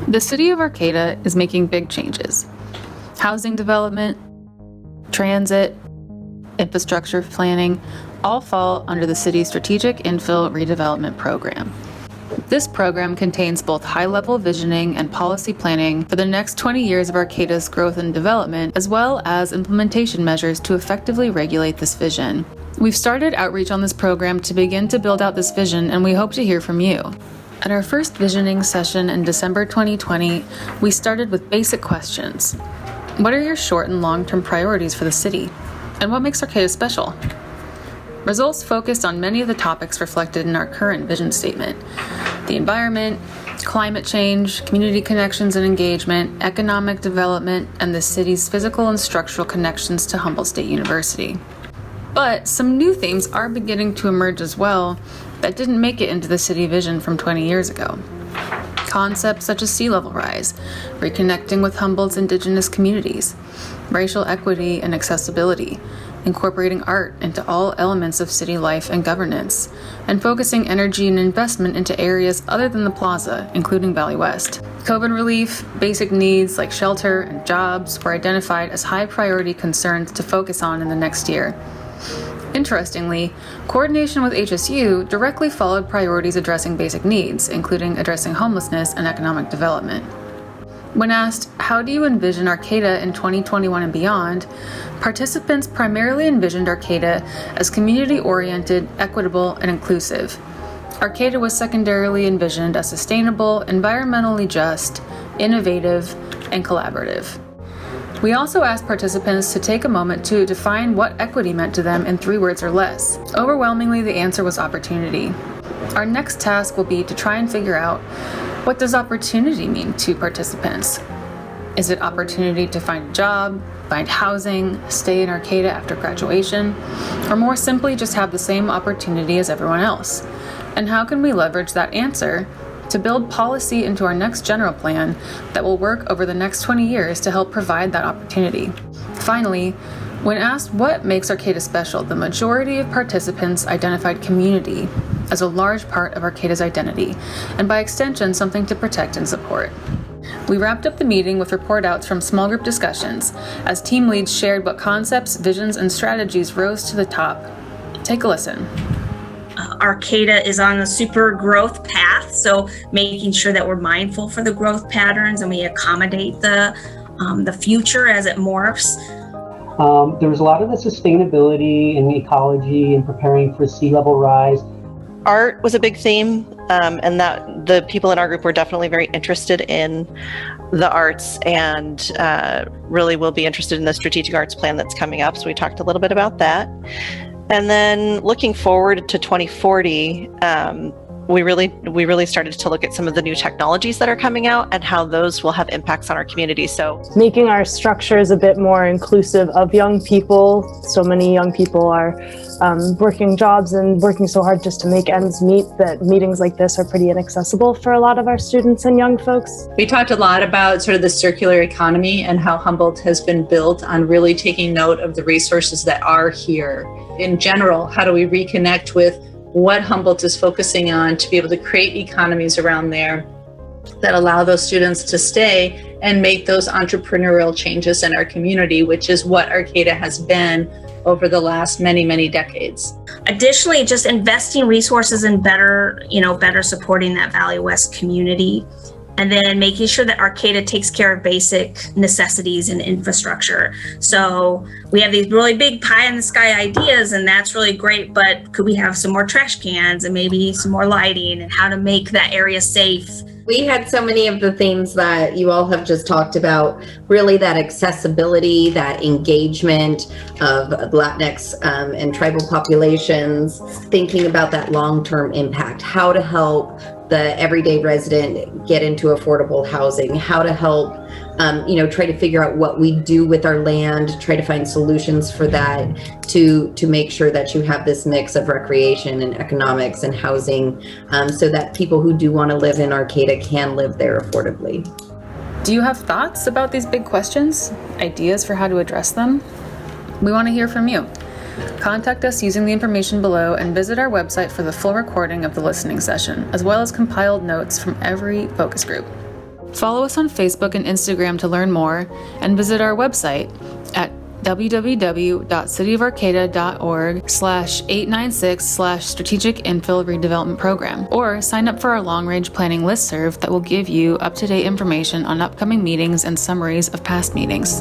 The city of Arcata is making big changes. Housing development, transit, infrastructure planning all fall under the city's Strategic Infill Redevelopment Program. This program contains both high-level visioning and policy planning for the next 20 years of Arcata's growth and development, as well as implementation measures to effectively regulate this vision. We've started outreach on this program to begin to build out this vision, and we hope to hear from you. At our first visioning session in December 2020, we started with basic questions. What are your short and long-term priorities for the city? And what makes Arcata special? Results focused on many of the topics reflected in our current vision statement: the environment, climate change, community connections and engagement, economic development, and the city's physical and structural connections to Humboldt State University. But some new themes are beginning to emerge as well that didn't make it into the city vision from 20 years ago. Concepts such as sea level rise, reconnecting with Humboldt's indigenous communities, racial equity and accessibility, incorporating art into all elements of city life and governance, and focusing energy and investment into areas other than the plaza, including Valley West. COVID relief, basic needs like shelter and jobs were identified as high priority concerns to focus on in the next year. Interestingly, coordination with HSU directly followed priorities addressing basic needs, including addressing homelessness and economic development. When asked, how do you envision Arcata in 2021 and beyond, participants primarily envisioned Arcata as community-oriented, equitable, and inclusive. Arcata was secondarily envisioned as sustainable, environmentally just, innovative, and collaborative. We also asked participants to take a moment to define what equity meant to them in 3 words or less. Overwhelmingly, the answer was opportunity. Our next task will be to try and figure out, what does opportunity mean to participants? Is it opportunity to find a job, find housing, stay in Arcata after graduation, or more simply just have the same opportunity as everyone else? And how can we leverage that answer to build policy into our next general plan that will work over the next 20 years to help provide that opportunity? Finally, when asked what makes Arcata special, the majority of participants identified community as a large part of Arcata's identity, and by extension, something to protect and support. We wrapped up the meeting with report outs from small group discussions, as team leads shared what concepts, visions, and strategies rose to the top. Take a listen. Arcata is on a super growth path, so making sure that we're mindful for the growth patterns and we accommodate the future as it morphs. There was a lot of the sustainability and ecology and preparing for sea level rise. Art was a big theme, and that the people in our group were definitely very interested in the arts and really will be interested in the strategic arts plan that's coming up. So we talked a little bit about that. And then looking forward to 2040, we really started to look at some of the new technologies that are coming out and how those will have impacts on our community. So making our structures a bit more inclusive of young people. So many young people are working jobs and working so hard just to make ends meet that meetings like this are pretty inaccessible for a lot of our students and young folks. We talked a lot about sort of the circular economy and how Humboldt has been built on really taking note of the resources that are here. In general, how do we reconnect with what Humboldt is focusing on to be able to create economies around there that allow those students to stay and make those entrepreneurial changes in our community, which is what Arcata has been over the last many, many decades. Additionally, just investing resources in better supporting that Valley West community, and then making sure that Arcata takes care of basic necessities and infrastructure. So we have these really big pie in the sky ideas, and that's really great, but could we have some more trash cans and maybe some more lighting and how to make that area safe? We had so many of the things that you all have just talked about, really that accessibility, that engagement of Latinx and tribal populations, thinking about that long-term impact, how to help the everyday resident get into affordable housing, how to help, try to figure out what we do with our land, try to find solutions for that to make sure that you have this mix of recreation and economics and housing so that people who do want to live in Arcata can live there affordably. Do you have thoughts about these big questions? Ideas for how to address them? We want to hear from you. Contact us using the information below and visit our website for the full recording of the listening session, as well as compiled notes from every focus group. Follow us on Facebook and Instagram to learn more, and visit our website at www.cityofarcata.org/896/strategic infill redevelopment program, or sign up for our long-range planning listserv that will give you up-to-date information on upcoming meetings and summaries of past meetings.